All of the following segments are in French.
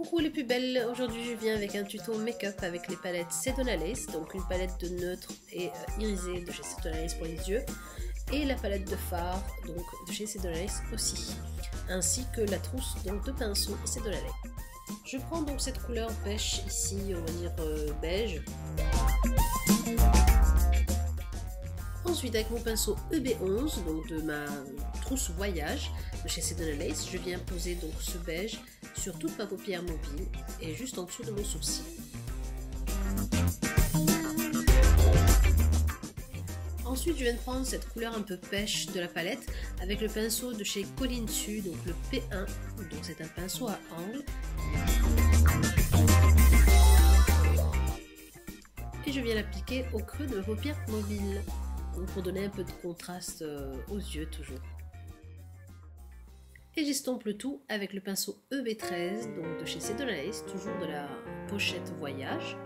Coucou les plus belles, aujourd'hui je viens avec un tuto make-up avec les palettes Sedona Lace, donc une palette de neutre et irisée de chez Sedona Lace pour les yeux, et la palette de fard donc de chez Sedona Lace aussi, ainsi que la trousse donc de pinceau Sedona Lace. Je prends donc cette couleur pêche ici, on va dire beige. Ensuite avec mon pinceau EB11, donc de ma trousse voyage de chez Sedona Lace, je viens poser donc ce beige sur toute ma paupière mobile et juste en dessous de mon sourcil. Ensuite je viens de prendre cette couleur un peu pêche de la palette avec le pinceau de chez Kolinsu, donc le P1, donc c'est un pinceau à angle. Et je viens l'appliquer au creux de ma paupière mobile, donc pour donner un peu de contraste aux yeux toujours. Et j'estompe le tout avec le pinceau EB13, donc de chez Sedona Lace, toujours de la pochette voyage.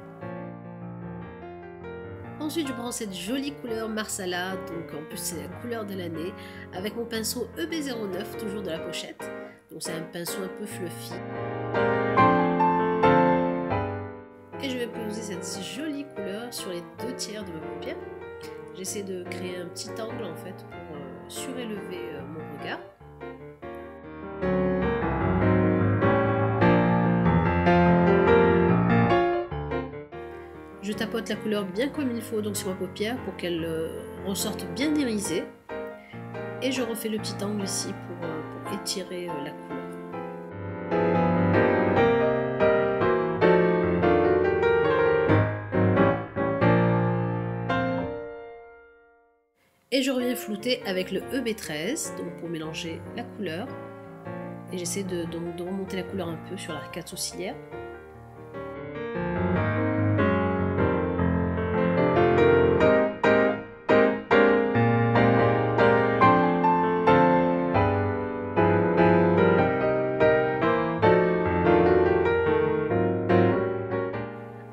Ensuite je prends cette jolie couleur Marsala, donc en plus c'est la couleur de l'année, avec mon pinceau EB09, toujours de la pochette. Donc c'est un pinceau un peu fluffy. Et je vais poser cette jolie couleur sur les 2/3 de ma paupière. J'essaie de créer un petit angle en fait pour surélever mon regard. Je tapote la couleur bien comme il faut donc sur ma paupière pour qu'elle ressorte bien irisée. Et je refais le petit angle ici pour étirer la couleur. Et je reviens flouter avec le EB13 donc pour mélanger la couleur. Et j'essaie de remonter la couleur un peu sur l'arcade sourcilière.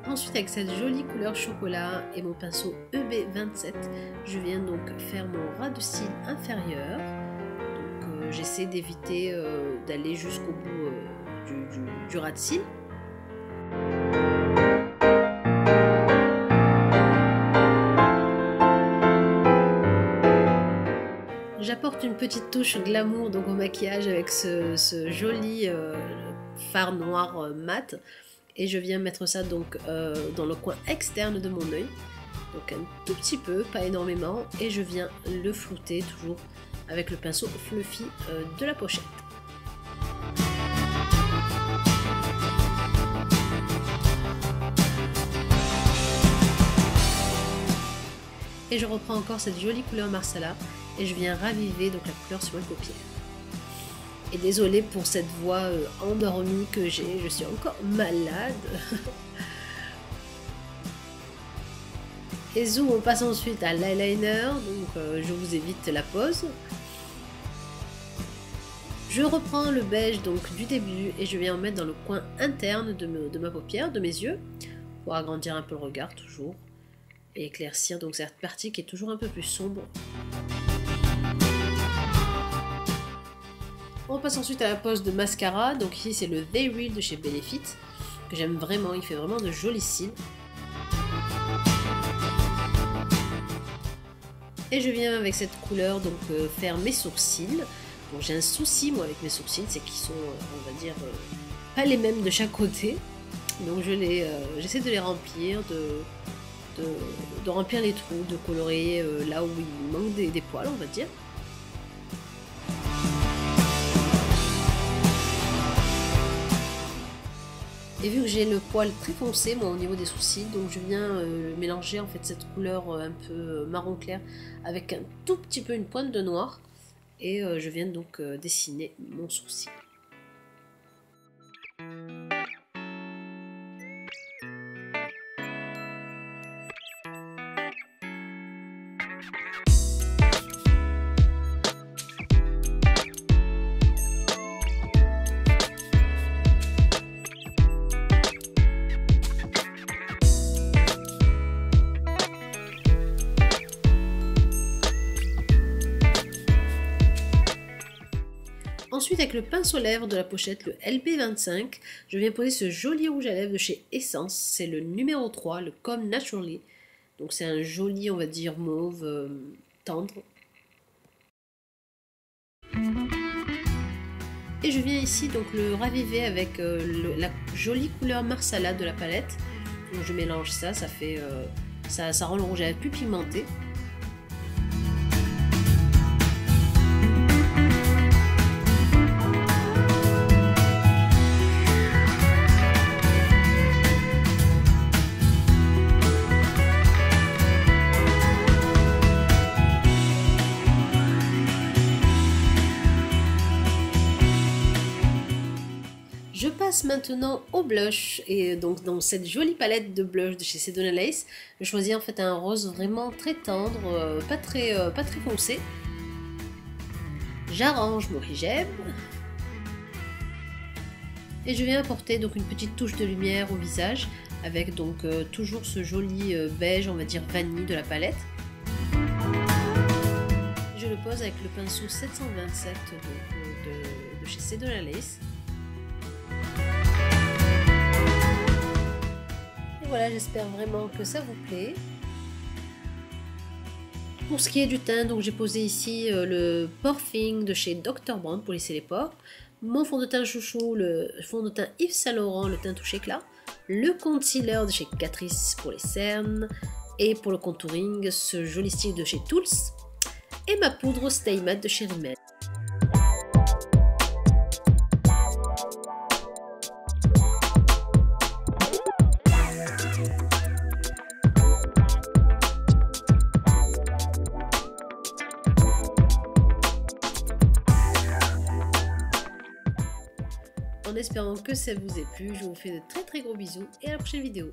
Ensuite avec cette jolie couleur chocolat et mon pinceau EB27, je viens donc faire mon ras de cils inférieur. J'essaie d'éviter d'aller jusqu'au bout du ras de cils. J'apporte une petite touche glamour donc au maquillage avec ce joli fard noir mat. Et je viens mettre ça donc dans le coin externe de mon œil. Donc un tout petit peu, pas énormément. Et je viens le flouter toujours avec le pinceau fluffy de la pochette. Et je reprends encore cette jolie couleur Marsala et je viens raviver donc la couleur sur ma paupière. Et désolée pour cette voix endormie que j'ai, je suis encore malade. Et zou, on passe ensuite à l'eyeliner, donc je vous évite la pause. Je reprends le beige donc du début et je viens en mettre dans le coin interne de ma paupière, de mes yeux, pour agrandir un peu le regard toujours et éclaircir donc cette partie qui est toujours un peu plus sombre. On passe ensuite à la pose de mascara, donc ici c'est le They Real de chez Benefit, que j'aime vraiment, il fait vraiment de jolis cils. Et je viens avec cette couleur donc faire mes sourcils. Bon, j'ai un souci moi avec mes sourcils, c'est qu'ils sont, on va dire, pas les mêmes de chaque côté. Donc j'essaie de les remplir, de remplir les trous, de colorer là où il manque des poils, on va dire. Et vu que j'ai le poil très foncé moi au niveau des sourcils, donc je viens mélanger en fait cette couleur un peu marron clair avec un tout petit peu une pointe de noir et je viens donc dessiner mon sourcil. Ensuite avec le pinceau lèvres de la pochette, le LB25, je viens poser ce joli rouge à lèvres de chez Essence. C'est le numéro 3, le Come Naturally. Donc c'est un joli, on va dire, mauve tendre. Et je viens ici donc le raviver avec la jolie couleur Marsala de la palette. Donc je mélange ça, ça rend le rouge à lèvres plus pigmenté. Je passe maintenant au blush et donc dans cette jolie palette de blush de chez Sedona Lace, je choisis en fait un rose vraiment très tendre, pas très foncé. J'arrange mon hijab et je viens apporter donc une petite touche de lumière au visage avec donc toujours ce joli beige, on va dire vanille de la palette. Je le pose avec le pinceau 727 de chez Sedona Lace. Voilà, j'espère vraiment que ça vous plaît. Pour ce qui est du teint, donc j'ai posé ici le Porething de chez Dr. Brown pour lisser les pores, mon fond de teint chouchou, le fond de teint Yves Saint Laurent, le teint touche éclat, le concealer de chez Catrice pour les cernes et pour le contouring, ce joli stick de chez Tools et ma poudre Stay Matte de chez Rimmel. En espérant que ça vous ait plu, je vous fais de très gros bisous et à la prochaine vidéo.